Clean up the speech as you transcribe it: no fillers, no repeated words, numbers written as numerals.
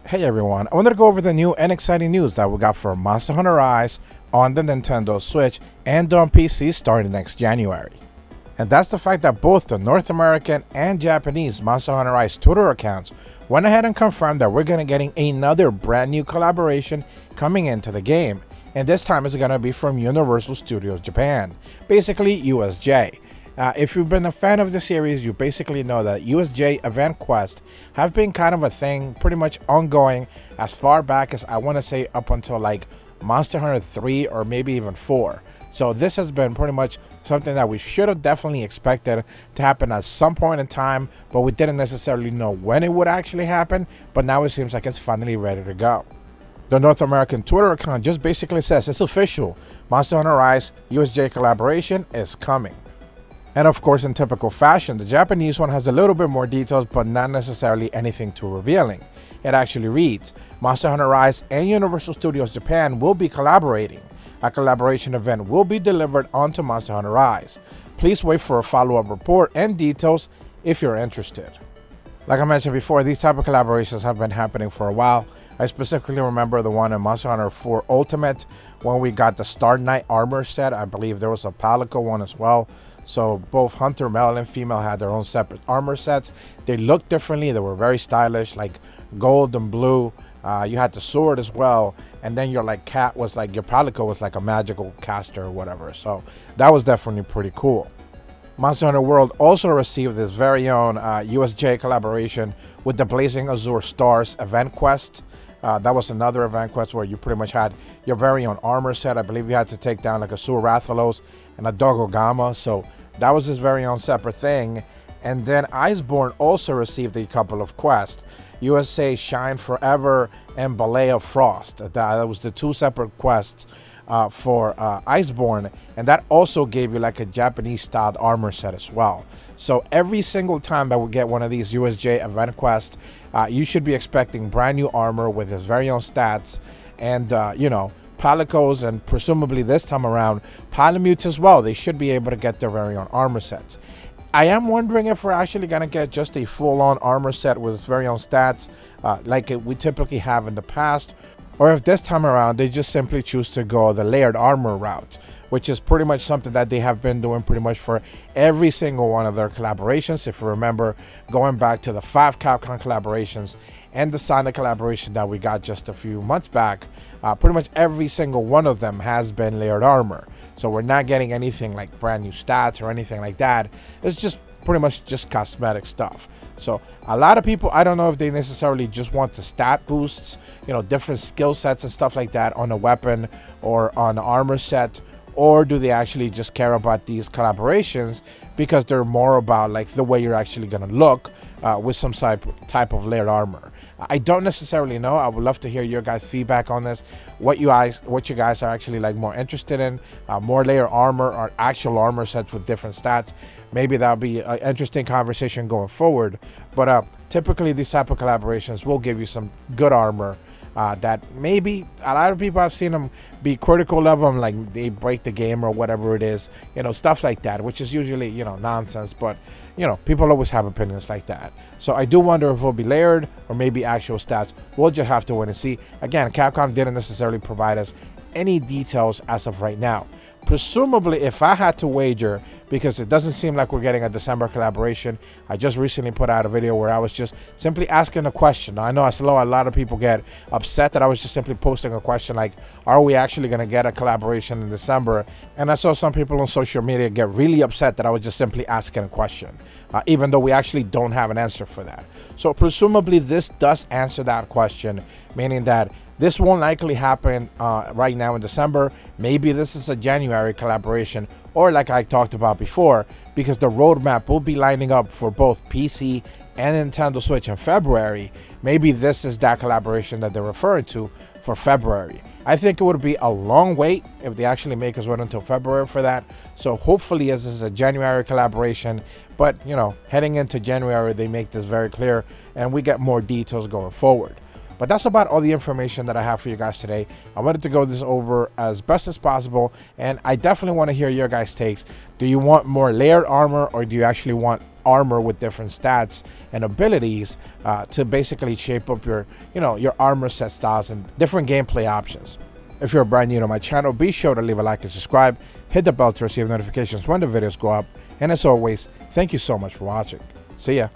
Hey everyone, I wanted to go over the new and exciting news that we got for Monster Hunter Rise on the Nintendo Switch and on PC starting next January. And that's the fact that both the North American and Japanese Monster Hunter Rise Twitter accounts went ahead and confirmed that we're going to getting another brand new collaboration coming into the game. And this time it's going to be from Universal Studios Japan, basically USJ. If you've been a fan of the series, you basically know that USJ event quests have been kind of a thing, pretty much ongoing as far back as I want to say up until like Monster Hunter 3 or maybe even 4. So this has been pretty much something that we should have definitely expected to happen at some point in time, but we didn't necessarily know when it would actually happen, but now it seems like it's finally ready to go. The North American Twitter account just basically says it's official, Monster Hunter Rise USJ collaboration is coming. And of course, in typical fashion, the Japanese one has a little bit more details, but not necessarily anything too revealing. It actually reads, Monster Hunter Rise and Universal Studios Japan will be collaborating. A collaboration event will be delivered onto Monster Hunter Rise. Please wait for a follow-up report and details if you're interested. Like I mentioned before, these type of collaborations have been happening for a while. I specifically remember the one in Monster Hunter 4 Ultimate when we got the Star Knight armor set. I believe there was a Palico one as well. So both Hunter male and female had their own separate armor sets. They looked differently. They were very stylish, like gold and blue. You had the sword as well, and then your like cat was like, your Palico was like a magical caster or whatever. So that was definitely pretty cool. Monster Hunter World also received its very own USJ collaboration with the Blazing Azure Stars event quest. That was another event quest where you pretty much had your very own armor set. I believe you had to take down like a Sur Rathalos and a Dogogama. So that was his very own separate thing. And then Iceborne also received a couple of quests. USA Shine Forever and Ballet of Frost. That was the two separate quests for Iceborne, and that also gave you like a Japanese styled armor set as well. So every single time that we get one of these USJ event quests, you should be expecting brand new armor with his very own stats and you know, Palicos, and presumably this time around Palamutes as well. They should be able to get their very own armor sets. I am wondering if we're actually going to get just a full-on armor set with its very own stats like we typically have in the past, or if this time around they just simply choose to go the layered armor route, which is pretty much something that they have been doing pretty much for every single one of their collaborations. If you remember, going back to the 5 Capcom collaborations and the Sonic collaboration that we got just a few months back, pretty much every single one of them has been layered armor. So we're not getting anything like brand new stats or anything like that. It's just pretty much just cosmetic stuff. So a lot of people, I don't know if they necessarily just want the stat boosts, you know, different skill sets and stuff like that on a weapon or on an armor set, or do they actually just care about these collaborations because they're more about like the way you're actually going to look with some type of layered armor. I don't necessarily know. I would love to hear your guys' feedback on this. What you guys are actually like more interested in, more layer armor or actual armor sets with different stats. Maybe that'll be an interesting conversation going forward. But typically these type of collaborations will give you some good armor that maybe a lot of people, I've seen them be critical of them, like they break the game or whatever it is, you know, stuff like that, which is usually, you know, nonsense. But you know, people always have opinions like that. So I do wonder if it'll be layered or maybe actual stats. We'll just have to wait and see. Again, Capcom didn't necessarily provide us any details as of right now. Presumably, if I had to wager, because it doesn't seem like we're getting a December collaboration, I just recently put out a video where I was just simply asking a question. Now, I know a lot of people get upset that I was just simply posting a question like, are we actually going to get a collaboration in December? And I saw some people on social media get really upset that I was just simply asking a question, even though we actually don't have an answer for that. So presumably this does answer that question, meaning that this won't likely happen right now in December. Maybe this is a January collaboration, or like I talked about before, because the roadmap will be lining up for both PC and Nintendo Switch in February. Maybe this is that collaboration that they're referring to for February. I think it would be a long wait if they actually make us wait until February for that. So hopefully this is a January collaboration, but you know, heading into January, they make this very clear and we get more details going forward. But that's about all the information that I have for you guys today. I wanted to go this over as best as possible, and I definitely want to hear your guys' takes. Do you want more layered armor, or do you actually want armor with different stats and abilities to basically shape up your, your armor set styles and different gameplay options. If you're brand new to my channel, be sure to leave a like and subscribe. Hit the bell to receive notifications when the videos go up. And as always, thank you so much for watching. See ya.